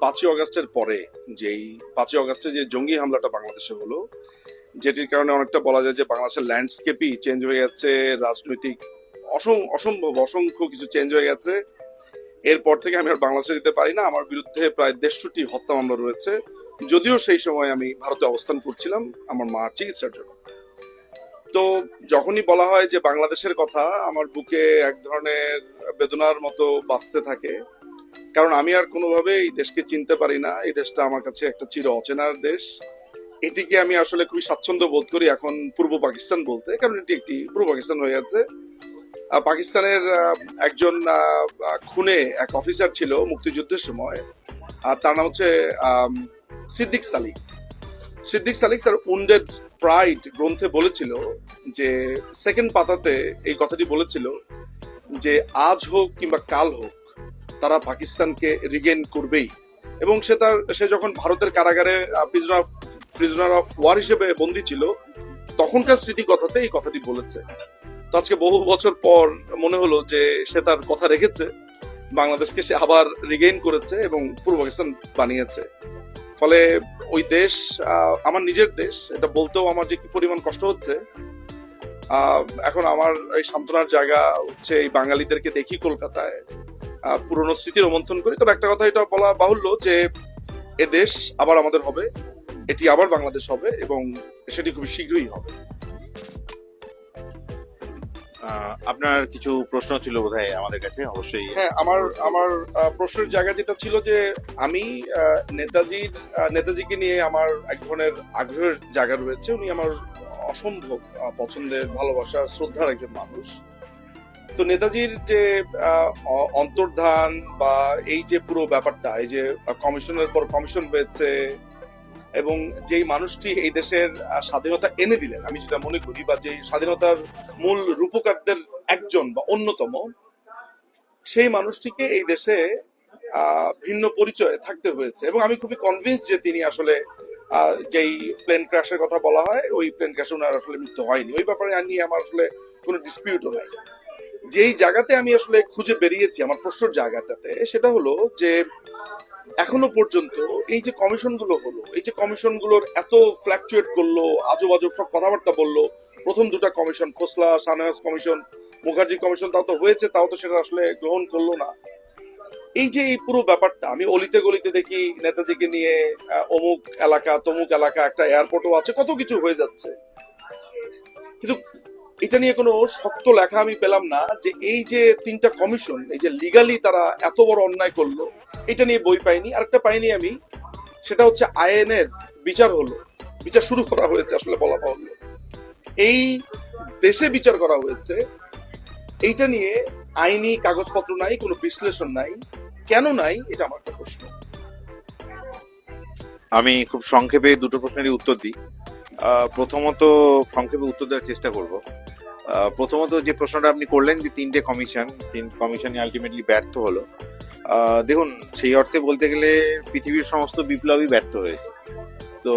5ই অগাস্টের পরে যেই 5ই অগাস্টে যে জঙ্গি হামলাটা বাংলাদেশে হলো, যেটির কারণে অনেকটা বলা যায় যে বাংলাদেশের ল্যান্ডস্কেপই চেঞ্জ হয়ে গেছে, রাজনৈতিক অসম্ভব অসংখ্য কিছু চেঞ্জ হয়ে গেছে। এরপর থেকে আমি আর বাংলাদেশে যেতে পারি না। আমার বিরুদ্ধে প্রায় 150টি হত্যা মামলা রয়েছে, যদিও সেই সময় আমি ভারতে অবস্থান করছিলাম আমার মার চিকিৎসার জন্য। তো যখনই বলা হয় যে বাংলাদেশের কথা, আমার বুকে এক ধরনের বেদনার মতো বাজতে থাকে, কারণ আমি আর কোনোভাবে এই দেশকে চিনতে পারি না। এই দেশটা আমার কাছে একটা চির অচেনার দেশ। এটিকে আমি আসলে খুবই স্বাচ্ছন্দ্য বোধ করি এখন পূর্ব পাকিস্তান বলতে, কারণ এটি একটি পূর্ব পাকিস্তান হয়ে যাচ্ছে। পাকিস্তানের একজন খুনে এক অফিসার ছিল মুক্তিযুদ্ধের সময়, আর তার নাম হচ্ছে সিদ্দিক সালিক। সিদ্দিক সালিক তার উন্ডেড প্রাইড গ্রন্থে বলেছিল যে, সেকেন্ড পাতাতে এই কথাটি বলেছিল যে আজ হোক কিংবা কাল হোক তারা পাকিস্তানকে রিগেইন করবেই। এবং সে যখন ভারতের কারাগারে প্রিজনার অফ ওয়ার হিসেবে বন্দী ছিল, তখনকার স্মৃতিকথাতে এই কথাটি বলেছে। তো আজকে বহু বছর পর মনে হলো যে সে তার কথা রেখেছে, বাংলাদেশকে সে আবার রিগেইন করেছে এবং পূর্ব পাকিস্তান বানিয়েছে। ফলে ওই দেশ আমার নিজের দেশ, এটা বলতেও আমার যে কি পরিমাণ কষ্ট হচ্ছে। এখন আমার এই সান্ত্বনার জায়গা হচ্ছে এই বাঙালিদেরকে দেখি কলকাতায়, পুরনো স্মৃতি রোমন্থন করি। তবে একটা কথা এটা বলা বাহুল্য যে এ দেশ আবার আমাদের হবে, এটি আবার বাংলাদেশ হবে এবং সেটি খুবই শীঘ্রই হবে। আপনার কিছু প্রশ্ন ছিল বোধহয় আমাদের কাছে, অবশ্যই। হ্যাঁ, আমার প্রশ্নের জায়গা যেটা ছিল যে আমি নেতাজিকে নিয়ে আমার এক ধরনের আগ্রহের জায়গা রয়েছে। উনি আমার অসম্ভব পছন্দের, ভালোবাসার, শ্রদ্ধার একজন মানুষ। তো নেতাজির যে অন্তর্ধান বা এই যে পুরো ব্যাপারটা, এই যে কমিশনের পর কমিশন হয়েছে এবং যেই মানুষটি এই দেশের স্বাধীনতা এনে দিলেন, আমি যেটা মনে করি, বা যে স্বাধীনতার মূল রূপকারদের একজন বা অন্যতম, সেই মানুষটিকে এই দেশে ভিন্ন পরিচয়ে থাকতে হয়েছে। এবং আমি খুবই কনভিন্স যে তিনি আসলে যেই প্লেন ক্র্যাশের কথা বলা হয়, ওই প্লেন ক্র্যাশে ওনার আসলে মৃত্যু হয়নি। ওই ব্যাপারে নিয়ে আমার আসলে কোনো ডিসপিউটও নাই। যেই জায়গাতে আমি আসলে খুঁজে বেরিয়েছি আমার প্রশ্নের জায়গাটাতে, সেটা হলো যে এখনো পর্যন্ত এই যে কমিশনগুলো হলো, এই যে কমিশনগুলোর এত ফ্ল্যাকচুয়েট করলো, আজব আজব সব কথাবার্তা বললো। প্রথম দুটা কমিশন, খোসলা শাহনওয়াজ কমিশন, মুখার্জি কমিশন, তাও তো হয়েছে, তাও তো সেটা আসলে গ্রহণ করলো না। এই যে এই পুরো ব্যাপারটা আমি অলিতে গলিতে দেখি, নেতাজিকে নিয়ে অমুক এলাকা তমুক এলাকা, একটা এয়ারপোর্টও আছে, কত কিছু হয়ে যাচ্ছে, কিন্তু এটা নিয়ে কোনো শক্ত লেখা আমি পেলাম না যে এই যে তিনটা কমিশন, এই যে লিগালি তারা এত বড় অন্যায় করলো, এটা নিয়ে বই পাইনি। আরেকটা পাইনি আমি, সেটা হচ্ছে আইএনএর বিচার হলো, বিচার শুরু করা হয়েছে, আসলে বলা বাহুল্য এই দেশে বিচার করা হয়েছে। এইটা নিয়ে আইনি কাগজপত্র নাই, কোনো বিশ্লেষণ নাই। কেন নাই, এটা আমার একটা প্রশ্ন। আমি খুব সংক্ষেপে দুটো প্রশ্নেরই উত্তর দিই। প্রথমত, সংক্ষেপে উত্তর দেওয়ার চেষ্টা করব। প্রথমত, যে প্রশ্নটা আপনি করলেন যে তিন কমিশনই আলটিমেটলি ব্যর্থ হলো। দেখুন, সেই অর্থে বলতে গেলে পৃথিবীর সমস্ত বিপ্লবই ব্যর্থ হয়েছে। তো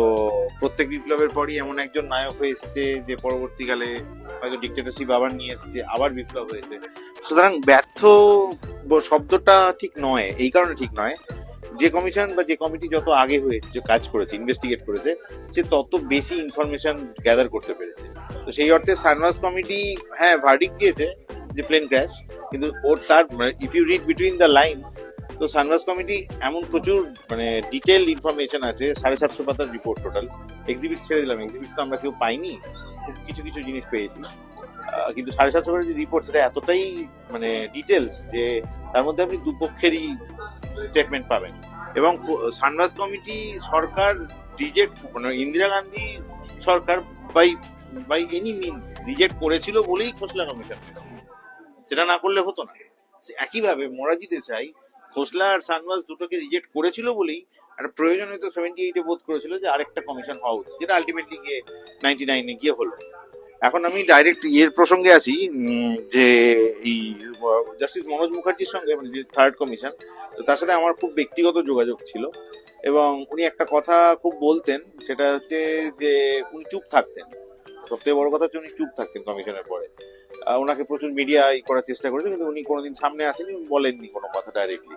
প্রত্যেক বিপ্লবের পরই এমন একজন নায়ক হয়ে এসছে যে পরবর্তীকালে হয়তো ডিক্টেটরশিপ আবার নিয়ে এসছে, আবার বিপ্লব হয়েছে। সুতরাং ব্যর্থ শব্দটা ঠিক নয়, এই কারণে ঠিক নয়, যে কমিশন বা যে কমিটি যত আগে হয়ে যে কাজ করেছে, ইনভেস্টিগেট করেছে, সে তত বেশি ইনফরমেশন গ্যাদার করতে পেরেছে। তো সেই অর্থে শাহনওয়াজ কমিটি হ্যাঁ ভার্ডিক্ট দিয়েছে যে প্লেন ক্র্যাশ, কিন্তু তার if you read between the lines, তো শাহনওয়াজ কমিটি এমন প্রচুর ডিটেল ইনফরমেশন আছে, 750 পাতার রিপোর্ট টোটাল। এক্সিবিট ছেড়ে দিলাম, এক্সিবিট তো আমরা কেউ পাইনি, খুব কিছু কিছু জিনিস পেয়েছি, কিন্তু 750 পাতার যে রিপোর্ট, সেটা এতটাই ডিটেলস যে তার মধ্যে আপনি দুপক্ষেরই স্টেটমেন্ট পাবেন। এবং শাহনওয়াজ কমিটি সরকার রিজেক্ট, ইন্দিরা গান্ধী সরকার বাই এনি মিনস রিজেক্ট করেছিল বলেই খোসলা কমিশন, সেটা না করলে হতো না। একইভাবে মোরারজি দেশাই খোসলা আর শাহনওয়াজ দুটোকে রিজেক্ট করেছিল বলেই একটা প্রয়োজন হয়তো 78-এ বোধ করেছিল যে আরেকটা কমিশন হওয়া উচিত, যেটা আলটিমেটলি গিয়ে 99-এ গিয়ে হলো। এখন আমি ডাইরেক্ট প্রসঙ্গে আসি, যে এই জাস্টিস মনোজ মুখার্জির সঙ্গে, মানে যে থার্ড কমিশন, তো তার সাথে আমার খুব ব্যক্তিগত যোগাযোগ ছিল এবং উনি একটা কথা খুব বলতেন, সেটা হচ্ছে যে উনি চুপ থাকতেন। সবথেকে বড় কথা হচ্ছে উনি চুপ থাকতেন কমিশনের পরে। ওনাকে প্রচুর মিডিয়া করার চেষ্টা করেছে, কিন্তু উনি কোনোদিন সামনে আসেনি, বলেননি কোনো কথা ডাইরেক্টলি।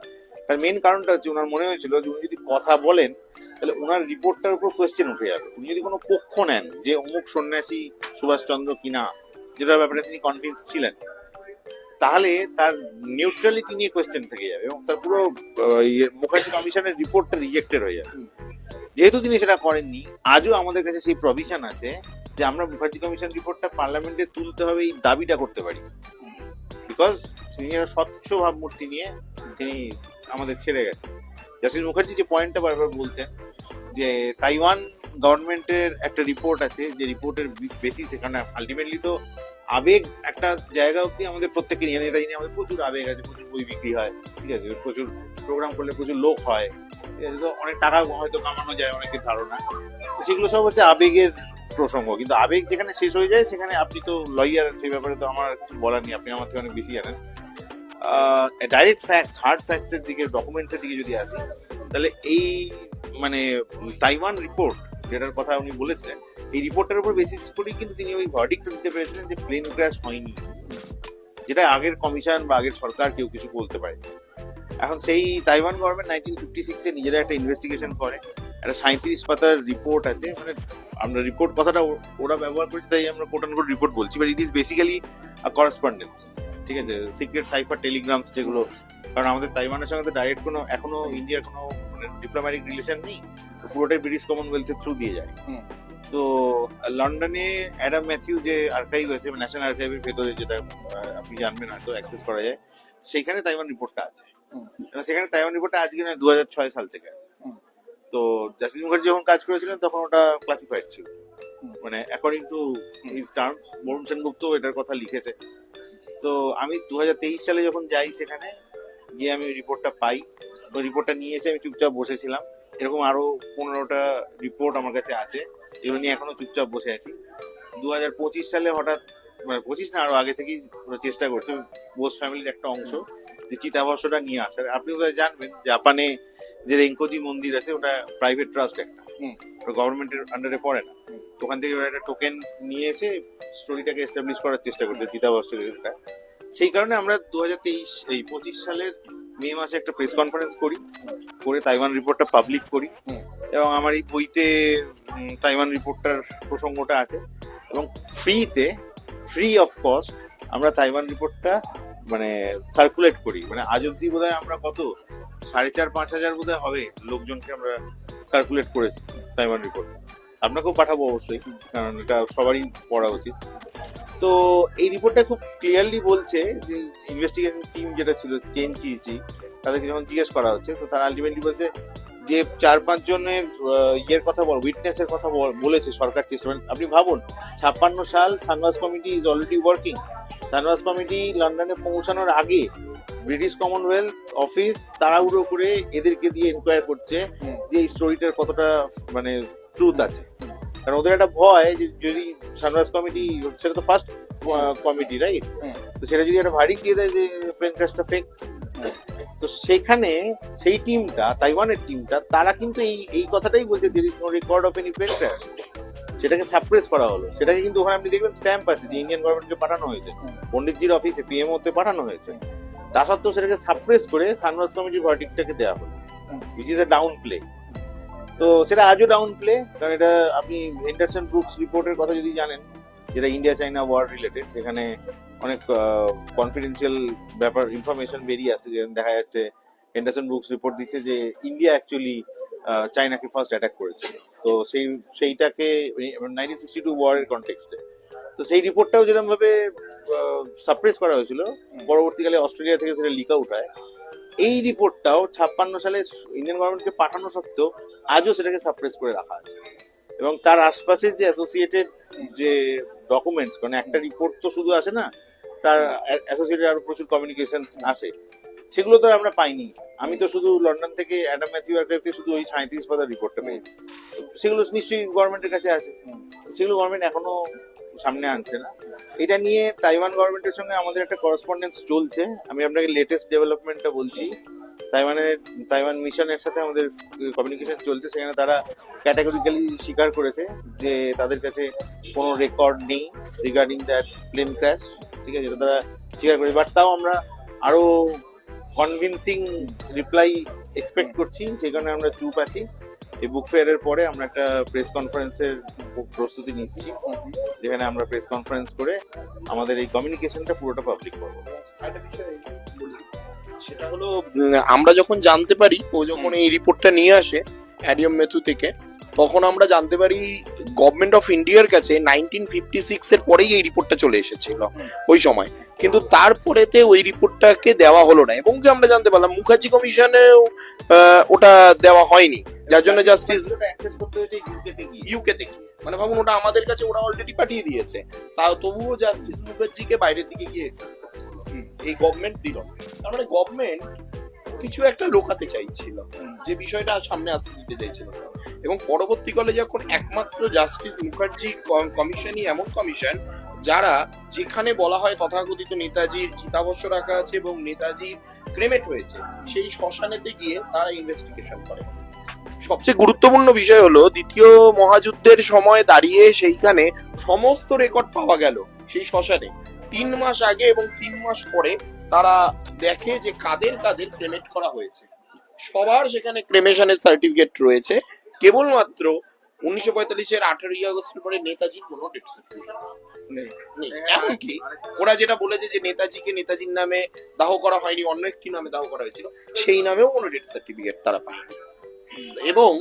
তার মেন কারণটা হচ্ছে ওনার মনে হয়েছিল যে উনি যদি কথা বলেন তাহলে ওনার রিপোর্টটার উপর কোয়েশ্চেন উঠে যাবে। উনি যদি কোনো পক্ষ নেন যে অমুক সন্ন্যাসী সুভাষচন্দ্র কিনা, যেটার ব্যাপারে তিনি কনভিন্স ছিলেন, তাহলে তার নিউট্রালিটি নিয়ে কোয়েশ্চেন থেকে যাবে এবং তার পুরো মুখার্জি কমিশনের রিপোর্টটা রিজেক্টেড হয়ে যাবে। যেহেতু তিনি সেটা করেননি, আজও আমাদের কাছে সেই প্রভিশন আছে যে আমরা মুখার্জি কমিশন রিপোর্টটা পার্লামেন্টে তুলতে হবে এই দাবিটা করতে পারি, বিকজ তিনি একটা স্বচ্ছ ভাবমূর্তি নিয়ে তিনি আমাদের ছেড়ে গেছেন। জাস্টিস মুখার্জি যে পয়েন্টটা বারবার বলতেন যে তাইওয়ান গভর্নমেন্টের একটা রিপোর্ট আছে, যে রিপোর্টের বেসিস এখানে আলটিমেটলি তো আবেগ একটা জায়গা অব্দি আমাদের প্রত্যেককে নিয়ে নেই, তাই নিয়ে আমাদের প্রচুর আবেগ আছে, প্রচুর বই বিক্রি হয়, ঠিক আছে, প্রচুর প্রোগ্রাম করলে প্রচুর লোক হয়, ঠিক আছে, তো অনেক টাকা হয়তো কামানো যায় অনেকের ধারণা। তো সেগুলো সব হচ্ছে আবেগের প্রসঙ্গ, কিন্তু আবেগ যেখানে শেষ হয়ে যায় সেখানে আপনি তো লয়ার, সেই ব্যাপারে তো আমার কিছু বলার নেই, আপনি আমার থেকে অনেক বেশি জানেন। ডাইরেক্ট ফ্যাক্টস, হার্ড ফ্যাক্টস এর দিকে, ডকুমেন্টস এর দিকে যদি আসি, তাহলে এই মানে তাইওয়ান রিপোর্ট যেটার কথা উনি বলেছিলেন, এই রিপোর্টের উপর বেসিস করেই কিন্তু তিনি ওই ভার্ডিক্টটা দিতে পেরেছিলেন যে প্লেন ক্র্যাশ হয়নি, যেটা আগের কমিশন বা আগের সরকার কেউ কিছু বলতে পারে। এখন সেই তাইওয়ান গভর্নমেন্ট 1956 নিজেরা একটা ইনভেস্টিগেশন করে, একটা 37 পাতার রিপোর্ট আছে, মানে আমরা রিপোর্ট কথাটা ওরা ব্যবহার করছি তাই আমরা কোট অ্যান্ড কোট রিপোর্ট বলছি, but it is basically correspondence, ঠিক আছে, সিক্রেট সাইফার টেলিগ্রামস যেগুলো, কারণ আমাদের তাইওয়ানের সঙ্গে তো ডাইরেক্ট কোনো এখনো ইন্ডিয়ার কোনো মানে ডিপ্লোম্যাটিক রিলেশন নেই, পুরোটাই ব্রিটিশ কমনওয়েলথের থ্রু দিয়ে যায়। তো লন্ডনে অ্যাডাম ম্যাথিউ যে আর্কাইভ আছে, ন্যাশনাল আর্কাইভের ভেতরে, যেটা আপনি জানবেন হয়তো অ্যাক্সেস করা যায়, সেখানে তাইওয়ান রিপোর্টটা আছে। সেখানে তাইওয়ান রিপোর্টটা আজকে নয়, 2006 সাল থেকে আছে। তো জাস্টিস মুখার্জি যখন কাজ করেছিলেন তখন ওটা ক্লাসিফাইড ছিল, মানে according to his terms. Barun Sengupta এটার কথা লিখেছে। তো আমি 2023 সালে যখন যাই সেখানে গিয়ে আমি রিপোর্টটা পাই, ওই রিপোর্টটা নিয়ে এসে আমি চুপচাপ বসেছিলাম। এরকম আরো 15টা রিপোর্ট আমার কাছে আছে, এগুলো নিয়ে এখনো চুপচাপ বসে আছি। 2025 সালে হঠাৎ, মানে 25 না আরো আগে থেকেই চেষ্টা করছে বোস ফ্যামিলির একটা অংশ যে চিতাভস্মটা নিয়ে আসার। আপনি তো জানবেন জাপানে যে রেঙ্কোজি মন্দির আছে ওটা প্রাইভেট ট্রাস্ট একটা, ওটা গভর্নমেন্টের আন্ডারে পড়ে না। ওখান থেকে ওরা একটা টোকেন নিয়ে এসে স্টোরিটাকে এস্টাবলিশ করার চেষ্টা করছে চিতাভস্মটা। সেই কারণে আমরা 2025 সালের মে মাসে একটা প্রেস কনফারেন্স করি, করে তাইওয়ান রিপোর্টটা পাবলিক করি, এবং আমার এই বইতে তাইওয়ান রিপোর্টটার প্রসঙ্গটা আছে, এবং ফ্রি অফ কস্ট আমরা তাইওয়ান রিপোর্টটা মানে সার্কুলেট করি। মানে আজ অব্দি বোধহয় আমরা কত 4,500-5 হাজার বোধহয় হবে লোকজনকে আমরা সার্কুলেট করেছি তাইওয়ান রিপোর্ট। আপনাকেও পাঠাবো অবশ্যই, কারণ এটা সবারই পড়া উচিত। তো এই রিপোর্টটা খুব ক্লিয়ারলি বলছে যে ইনভেস্টিগেশন টিম যেটা ছিল চেনচিচি, তাদেরকে যখন জিজ্ঞেস করা হচ্ছে তো তারা আলটিমেটলি বলছে যে 4-5 জনের ইয়ের কথা উইটনেসের কথা বলেছে সরকার চেষ্টা। আপনি ভাবুন 56 সাল Shahnawaz committee is already working. Shahnawaz committee লন্ডনে পৌঁছানোর আগে ব্রিটিশ কমনওয়েলথ অফিস তাড়াহুড়ো করে এদেরকে দিয়ে এনকোয়ার করছে যে এই স্টোরিটার কতটা মানে ট্রুথ আছে, কারণ ওদের একটা ভয় যে যদি সানরাইজ কমিটি, সেটা তো ফার্স্ট কমিটি রাইট, তো সেটা যদি একটা ভার্ডিক্ট দিয়ে দেয় যে প্লেন ক্র্যাশটা ফেক, তো সেখানে সেই টিমটা, তাইওয়ানের টিমটা, তারা কিন্তু এই কথাটাই বলছে there is no record of any plane crash. সেটাকে সাপ্রেস করা হলো। সেটাকে কিন্তু ওখানে আপনি দেখবেন স্ট্যাম্প আছে যে ইন্ডিয়ান গভর্নমেন্টকে পাঠানো হয়েছে, পন্ডিতজির অফিসে পিএমওতে পাঠানো হয়েছে। তা সত্ত্বেও সেটাকে সাপ্রেস করে সানরাইজ কমিটির ভার্ডিক্টটাকে দেওয়া হলো, which is a down play. তো সেটা আজও ডাউন প্লে, কারণ এটা আপনি হেন্ডারসন ব্রুকস রিপোর্টের কথা যদি জানেন, যেটা ইন্ডিয়া চাইনা ওয়ার রিলেটেড, যেখানে অনেক কনফিডেন্সিয়াল ব্যাপার ইনফরমেশন বেরিয়ে আসছে, যেখানে দেখা যাচ্ছে হেন্ডারসন ব্রুকস রিপোর্ট দিচ্ছে যে ইন্ডিয়া অ্যাকচুয়ালি চাইনাকে ফার্স্ট অ্যাটাক করেছিল। তো সেইটাকে 1962 ওয়ারের কনটেক্সটে, তো সেই রিপোর্টটাও যেরকম ভাবে সাপ্রেস করা হয়েছিল, পরবর্তীকালে অস্ট্রেলিয়া থেকে সেটা লিক আউট হয়। এই রিপোর্টটাও 56 সালে ইন্ডিয়ান গভর্নমেন্টকে পাঠানো সত্ত্বেও আজও সেটাকে সাপ্রেস করে রাখা আছে, এবং তার আশপাশের যে অ্যাসোসিয়েটেড যে ডকুমেন্টস, মানে একটা রিপোর্ট তো শুধু আসে না, তার অ্যাসোসিয়েটেড আরো প্রচুর কমিউনিকেশন আসে, সেগুলো তো আমরা পাইনি। আমি তো শুধু লন্ডন থেকে অ্যাডাম ম্যাথিউ আর্কাইভ থেকে শুধু ওই 37 পাতার রিপোর্টটা পেয়েছি, সেগুলো নিশ্চয়ই গভর্নমেন্টের কাছে আছে, সেগুলো গভর্নমেন্ট এখনো সামনে আনছে না। এটা নিয়ে তাইওয়ান গভর্নমেন্টের সঙ্গে আমাদের একটা করেসপন্ডেন্স চলছে। আমি আপনাকে লেটেস্ট ডেভেলপমেন্টটা বলছি। তাইওয়ান মিশনের সাথে আমাদের কমিউনিকেশন চলছে, সেখানে তারা ক্যাটাগরিক্যালি স্বীকার করেছে যে তাদের কাছে কোনো রেকর্ড নেই রিগার্ডিং দ্যাট প্লেন ক্র্যাশ, ঠিক আছে, এটা তারা স্বীকার করেছে। বাট তাও আমরা আরো কনভিনসিং রিপ্লাই এক্সপেক্ট করছি, সেই কারণে আমরা চুপ আছি। এই বুক ফেয়ারের পরে আমরা একটা প্রেস কনফারেন্সের প্রস্তুতি নিচ্ছি, যেখানে আমরা প্রেস কনফারেন্স করে আমাদের এই কমিউনিকেশনটা পুরোটা পাবলিক করবো। একটা বিষয় বলি, সেটা হলো আমরা যখন জানতে পারি, ও যখন এই রিপোর্টটা নিয়ে আসে অ্যাডিয়াম মেথু থেকে, তখন আমরা জানতে পারি গভর্নমেন্ট অফ ইন্ডিয়ার কাছে 1956 এর পরেই এই রিপোর্টটা চলে এসেছিল ওই সময়, কিন্তু তারপরেতে ওই রিপোর্টটাকে দেওয়া হলো না। এবং কি আমরা জানতে পারলাম মুখার্জি কমিশনেও ওটা দেওয়া হয়নি, যার জন্য জাস্টিস অ্যাক্সেস করতে হয়েছে ইউকেতে গিয়ে। ইউকে থেকে, মানে ভাবুন ওটা আমাদের কাছে ওরা অলরেডি পাঠিয়ে দিয়েছে, তাও তবুও জাস্টিস মুখার্জিকে বাইরে থেকে গিয়ে অ্যাক্সেস করতে হলো। এই গভর্নমেন্ট দিল, তার মানে গভর্নমেন্ট কিছু একটা লোকাতে চাইছিল, যে বিষয়টা সামনে আসতে দিতে চাইছিল না। এবং পরবর্তীকালে যখন একমাত্র জাস্টিস মুখার্জি কমিশনই এমন কমিশন যারা, যেখানে বলা হয় তথাকথিত নেতাজির চিতাভস্ম রাখা আছে এবং নেতাজির ক্রেমেট হয়েছে, সেই শ্মশানেতে গিয়ে তারা ইনভেস্টিগেশন করে। সবচেয়ে গুরুত্বপূর্ণ বিষয় হলো দ্বিতীয় মহাযুদ্ধের সময় দাঁড়িয়ে সেইখানে সমস্ত রেকর্ড পাওয়া গেল সেই শ্মশানে 3 মাস আগে এবং 3 মাস পরে। তারা দেখে যে কাদের কাদের ক্রেমেট করা হয়েছে, সবার সেখানে ক্রেমেশনের সার্টিফিকেট রয়েছে, কেবলমাত্র 1945-এর 18ই আগস্টের পরে নেতাজির কোনো ডেথ সার্টিফিকেট নেই। এমনকি ওরা যেটা বলেছে যে নেতাজিকে নেতাজির নামে দাহ করা হয়নি, অন্য একটি নামে দাহ করা হয়েছিল, সেই নামেও কোনো ডেথ সার্টিফিকেট তারা পায়নি। এবং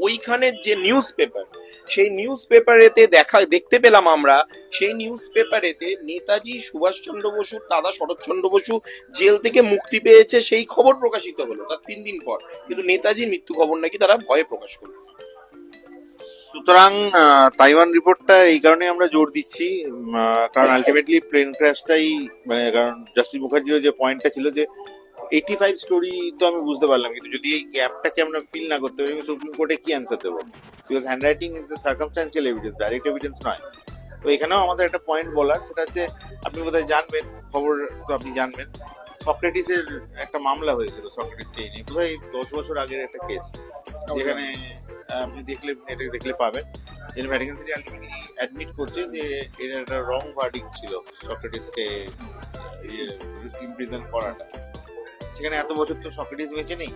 ওইখানের যে নিউজ পেপার, সেই নিউজ পেপারেতে দেখতে পেলাম আমরা, সেই নিউজ পেপারেতে নেতাজি সুভাষচন্দ্র বসুর দাদা শরৎচন্দ্র বসু জেল থেকে মুক্তি পেয়েছে সেই খবর প্রকাশিত হলো তার 3 দিন পর, কিন্তু নেতাজির মৃত্যু খবর নাকি তারা ভয়ে প্রকাশ করলো। সুতরাং তাইওয়ান রিপোর্টটা এই কারণে আমরা জোর দিচ্ছি, কারণ আলটিমেটলি প্লেন ক্র্যাশটাই, মানে কারণ জাস্টিস মুখার্জির যে পয়েন্টটা ছিল যে 85 স্টোরি তো আমি বুঝতে পারলাম, কিন্তু যদি এই গ্যাপটাকে আমরা ফিল না করতে পারি, সুপ্রিম কোর্টে কি অ্যান্সার দেবো? Because hand writing is the circumstantial evidence, direct evidence নয়। তো এখানেও আমাদের একটা পয়েন্ট বলার, সেটা হচ্ছে আপনি বোধহয় জানবেন, খবর তো আপনি জানবেন, সক্রেটিসের একটা মামলা হয়েছিল, সক্রেটিসকে নিয়ে বোধহয় 10 বছর আগের একটা কেস, যেখানে আপনি নেটে দেখলে পাবেন যে ভ্যাটিকান সিটি আলটিমেটলি অ্যাডমিট করছে যে এটা একটা রং ভার্ডিক্ট ছিল সক্রেটিসকে ইমপ্রিজন করাটা। সেখানে এত বছর তো সক্রেটিস বেঁচে নেই,